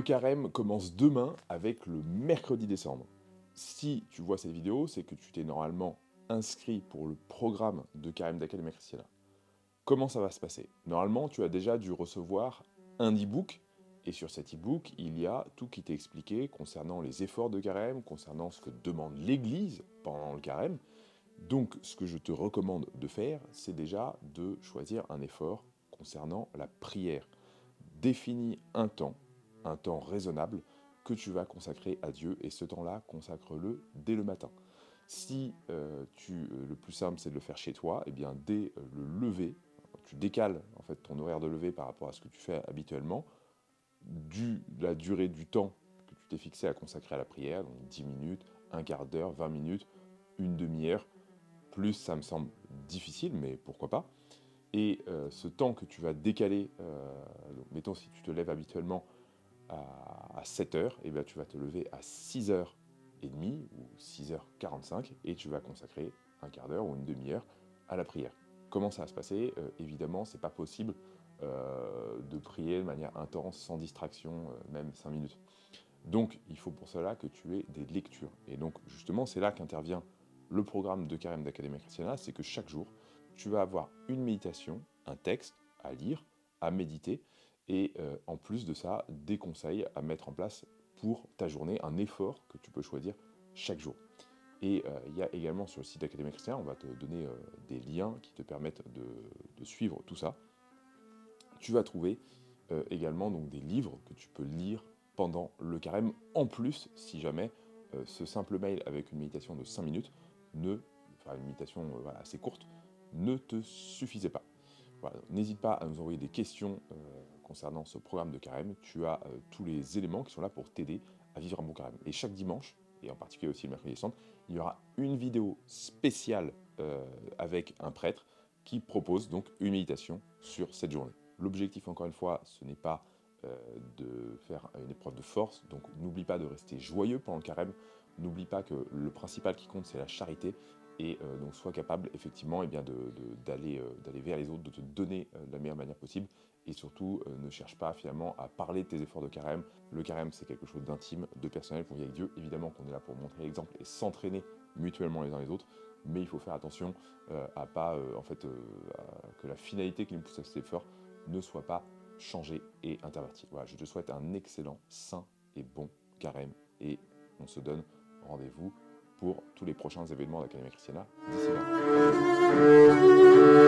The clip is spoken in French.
carême commence demain avec le mercredi décembre. Si tu vois cette vidéo, c'est que tu t'es normalement inscrit pour le programme de carême d'Académie Christiana. Comment ça va se passer? Normalement, tu as déjà dû recevoir un e-book, et sur cet e-book, il y a tout qui t'est expliqué concernant les efforts de carême, concernant ce que demande l'Église pendant le carême. Donc, ce que je te recommande de faire, c'est déjà de choisir un effort concernant la prière. Définis un temps raisonnable que tu vas consacrer à Dieu, et ce temps-là, consacre-le dès le matin. Si le plus simple, c'est de le faire chez toi, et bien dès le lever, tu décales en fait ton horaire de lever par rapport à ce que tu fais habituellement, la durée du temps que tu t'es fixé à consacrer à la prière, donc 10 minutes, un quart d'heure, 20 minutes, une demi-heure, plus ça me semble difficile, mais pourquoi pas. Et ce temps que tu vas décaler, donc mettons si tu te lèves habituellement à 7h, et bien tu vas te lever à 6h30 ou 6h45 et tu vas consacrer un quart d'heure ou une demi-heure à la prière. Comment ça va se passer? Évidemment, c'est pas possible de prier de manière intense, sans distraction, même 5 minutes. Donc, il faut pour cela que tu aies des lectures. Et donc, justement, c'est là qu'intervient le programme de carême d'Académie Christiana, c'est que chaque jour, tu vas avoir une méditation, un texte à lire, à méditer, et en plus de ça, des conseils à mettre en place pour ta journée, un effort que tu peux choisir chaque jour. Et il y a également sur le site d'Académie Christiana, on va te donner des liens qui te permettent de suivre tout ça. Tu vas trouver également donc, des livres que tu peux lire pendant le carême. En plus, si jamais ce simple mail avec une méditation de 5 minutes, une méditation voilà, assez courte, ne te suffisait pas. Voilà, n'hésite pas à nous envoyer des questions concernant ce programme de carême. Tu as tous les éléments qui sont là pour t'aider à vivre un bon carême. Et chaque dimanche, et en particulier aussi le mercredi décembre, il y aura une vidéo spéciale avec un prêtre qui propose donc une méditation sur cette journée. L'objectif, encore une fois, ce n'est pas de faire une épreuve de force, donc n'oublie pas de rester joyeux pendant le carême, n'oublie pas que le principal qui compte, c'est la charité, et donc sois capable, effectivement, eh bien, d'aller vers les autres, de te donner de la meilleure manière possible, et surtout, ne cherche pas, finalement, à parler de tes efforts de carême. Le carême, c'est quelque chose d'intime, de personnel, qu'on vit avec Dieu. Évidemment qu'on est là pour montrer l'exemple et s'entraîner mutuellement les uns les autres, mais il faut faire attention à pas, que la finalité qui nous pousse à cet effort ne soit pas changée et intervertie. Voilà, je te souhaite un excellent, sain et bon carême, et on se donne rendez-vous pour tous les prochains événements d'Académie Christiana d'ici là. À bientôt.